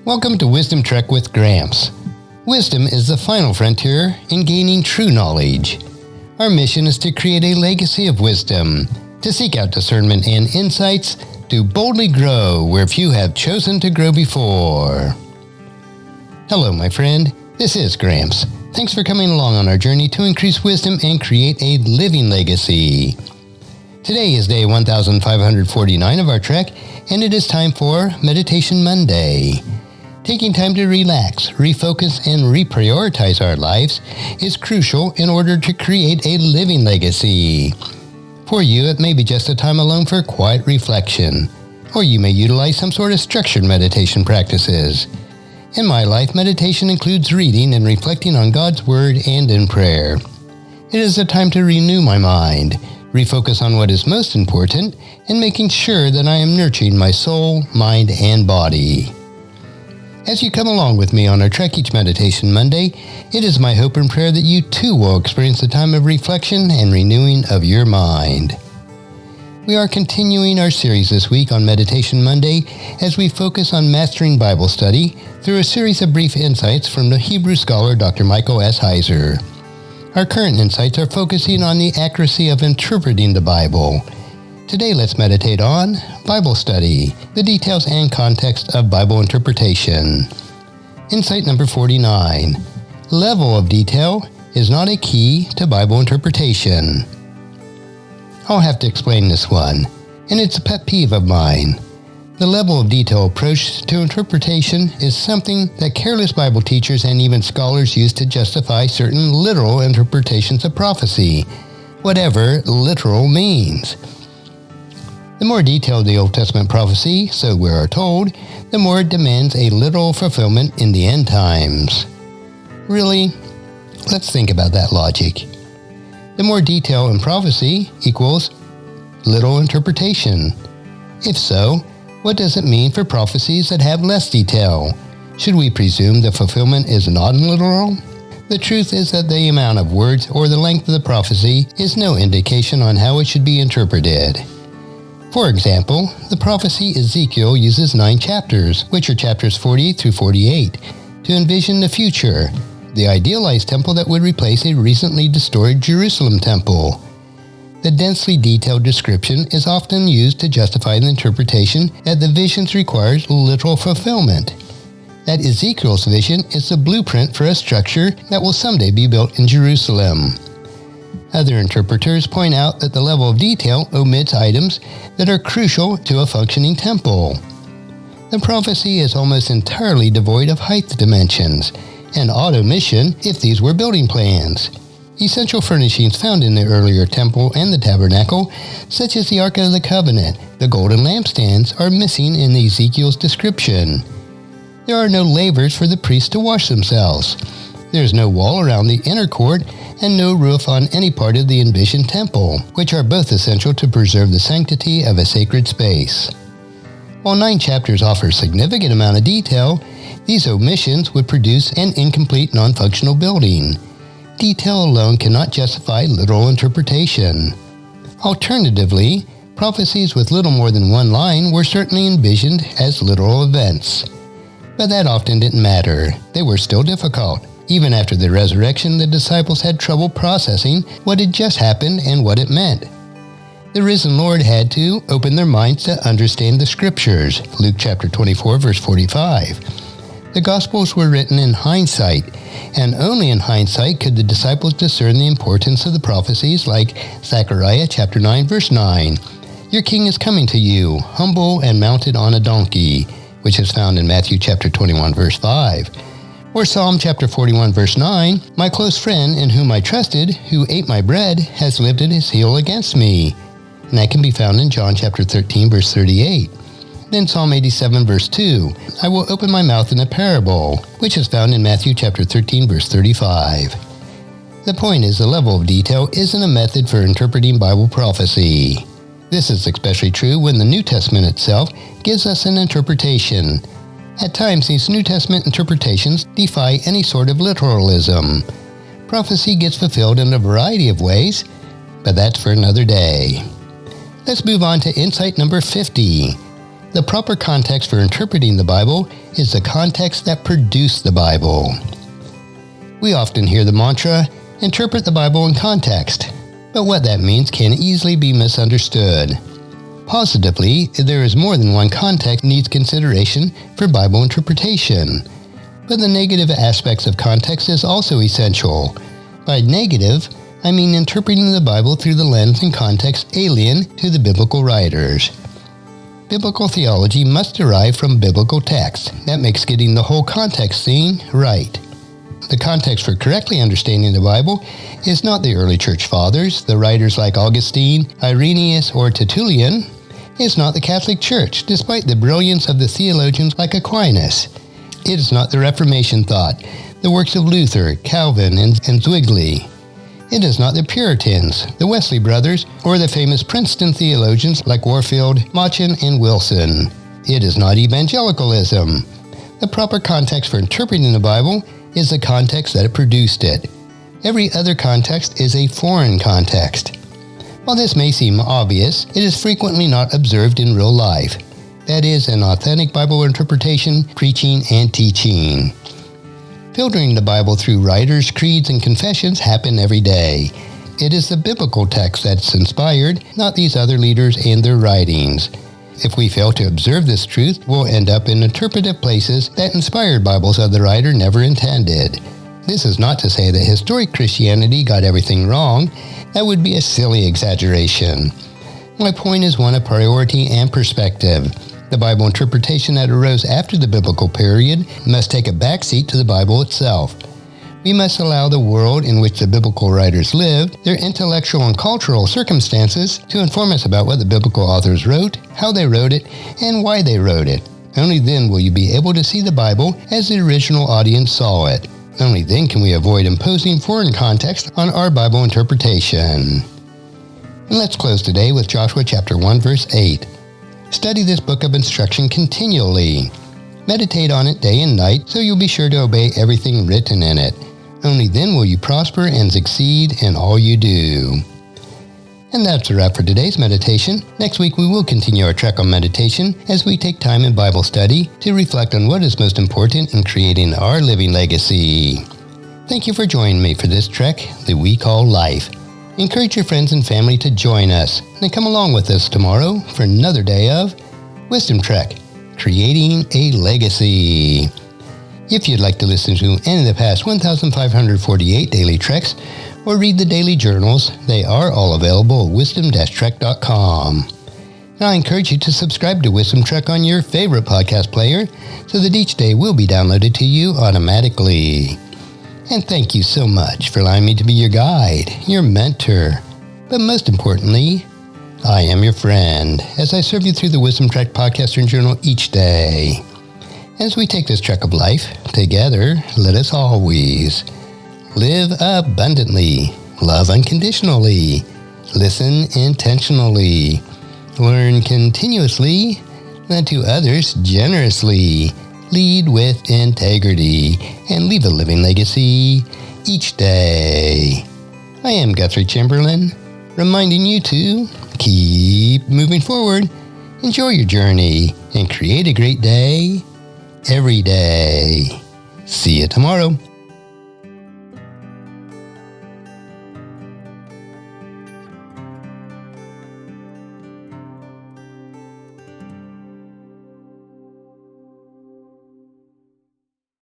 Welcome to Wisdom Trek with Gramps. Wisdom is the final frontier in gaining true knowledge. Our mission is to create a legacy of wisdom, to seek out discernment and insights, to boldly grow where few have chosen to grow before. Hello, my friend. This is Gramps. Thanks for coming along on our journey to increase wisdom and create a living legacy. Today is day 1549 of our trek, and it is time for Meditation Monday. Taking time to relax, refocus, and reprioritize our lives is crucial in order to create a living legacy. For you, it may be just a time alone for quiet reflection, or you may utilize some sort of structured meditation practices. In my life, meditation includes reading and reflecting on God's Word and in prayer. It is a time to renew my mind, refocus on what is most important, and making sure that I am nurturing my soul, mind, and body. As you come along with me on our trek each Meditation Monday, it is my hope and prayer that you too will experience a time of reflection and renewing of your mind. We are continuing our series this week on Meditation Monday as we focus on mastering Bible study through a series of brief insights from the Hebrew scholar Dr. Michael S. Heiser. Our current insights are focusing on the accuracy of interpreting the Bible. Today, let's meditate on Bible study, the details and context of Bible interpretation. Insight number 49. Level of detail is not a key to Bible interpretation. I'll have to explain this one, and it's a pet peeve of mine. The level of detail approach to interpretation is something that careless Bible teachers and even scholars use to justify certain literal interpretations of prophecy, whatever literal means. The more detailed the Old Testament prophecy, so we are told, the more it demands a literal fulfillment in the end times. Really? Let's think about that logic. The more detail in prophecy equals literal interpretation. If so, what does it mean for prophecies that have less detail? Should we presume the fulfillment is non-literal? The truth is that the amount of words or the length of the prophecy is no indication on how it should be interpreted. For example, the prophecy Ezekiel uses 9 chapters, which are chapters 48 through 48, to envision the future, the idealized temple that would replace a recently destroyed Jerusalem temple. The densely detailed description is often used to justify the interpretation that the visions requires literal fulfillment. That Ezekiel's vision is the blueprint for a structure that will someday be built in Jerusalem. Other interpreters point out that the level of detail omits items that are crucial to a functioning temple. The prophecy is almost entirely devoid of height dimensions, an odd omission if these were building plans. Essential furnishings found in the earlier temple and the tabernacle, such as the Ark of the Covenant, the golden lampstands, are missing in Ezekiel's description. There are no lavers for the priests to wash themselves. There is no wall around the inner court and no roof on any part of the envisioned temple, which are both essential to preserve the sanctity of a sacred space. While 9 chapters offer a significant amount of detail, these omissions would produce an incomplete non-functional building. Detail alone cannot justify literal interpretation. Alternatively, prophecies with little more than one line were certainly envisioned as literal events. But that often didn't matter. They were still difficult. Even after the resurrection, the disciples had trouble processing what had just happened and what it meant. The risen Lord had to open their minds to understand the Scriptures, Luke chapter 24, verse 45. The Gospels were written in hindsight, and only in hindsight could the disciples discern the importance of the prophecies like Zechariah chapter 9, verse 9. Your king is coming to you, humble and mounted on a donkey, which is found in Matthew chapter 21, verse 5. Or Psalm chapter 41, verse 9, my close friend in whom I trusted, who ate my bread, has lifted his heel against me. And that can be found in John chapter 13, verse 38. Then Psalm 87, verse 2, I will open my mouth in a parable, which is found in Matthew chapter 13, verse 35. The point is the level of detail isn't a method for interpreting Bible prophecy. This is especially true when the New Testament itself gives us an interpretation. At times, these New Testament interpretations defy any sort of literalism. Prophecy gets fulfilled in a variety of ways, but that's for another day. Let's move on to insight number 50. The proper context for interpreting the Bible is the context that produced the Bible. We often hear the mantra, interpret the Bible in context, but what that means can easily be misunderstood. Positively, there is more than one context needs consideration for Bible interpretation, but the negative aspects of context is also essential. By negative, I mean interpreting the Bible through the lens and context alien to the biblical writers. Biblical theology must derive from biblical text. That makes getting the whole context seen right. The context for correctly understanding the Bible is not the early church fathers, the writers like Augustine, Irenaeus, or Tertullian. It's not the Catholic Church, despite the brilliance of the theologians like Aquinas. It is not the Reformation thought, the works of Luther, Calvin, and Zwingli. It is not the Puritans, the Wesley brothers, or the famous Princeton theologians like Warfield, Machen, and Wilson. It is not evangelicalism. The proper context for interpreting the Bible is the context that produced it. Every other context is a foreign context. While this may seem obvious, it is frequently not observed in real life. That is, an authentic Bible interpretation, preaching, and teaching. Filtering the Bible through writers, creeds, and confessions happen every day. It is the biblical text that's inspired, not these other leaders and their writings. If we fail to observe this truth, we'll end up in interpretive places that inspired Bibles of the writer never intended. This is not to say that historic Christianity got everything wrong. That would be a silly exaggeration. My point is one of priority and perspective. The Bible interpretation that arose after the biblical period must take a backseat to the Bible itself. We must allow the world in which the biblical writers lived, their intellectual and cultural circumstances, to inform us about what the biblical authors wrote, how they wrote it, and why they wrote it. Only then will you be able to see the Bible as the original audience saw it. Only then can we avoid imposing foreign context on our Bible interpretation. And let's close today with Joshua chapter 1, verse 8. Study this book of instruction continually. Meditate on it day and night so you'll be sure to obey everything written in it. Only then will you prosper and succeed in all you do. And that's a wrap for today's meditation. Next week we will continue our trek on meditation as we take time in Bible study to reflect on what is most important in creating our living legacy. Thank you for joining me for this trek that we call life. Encourage your friends and family to join us and come along with us tomorrow for another day of Wisdom Trek, Creating a Legacy. If you'd like to listen to any of the past 1,548 daily treks or read the daily journals, they are all available at wisdom-trek.com. And I encourage you to subscribe to Wisdom Trek on your favorite podcast player so that each day will be downloaded to you automatically. And thank you so much for allowing me to be your guide, your mentor. But most importantly, I am your friend as I serve you through the Wisdom Trek podcast and journal each day. As we take this trek of life together, let us always live abundantly, love unconditionally, listen intentionally, learn continuously, lend to others generously, lead with integrity, and leave a living legacy each day. I am Guthrie Chamberlain, reminding you to keep moving forward, enjoy your journey, and create a great day every day. See you tomorrow.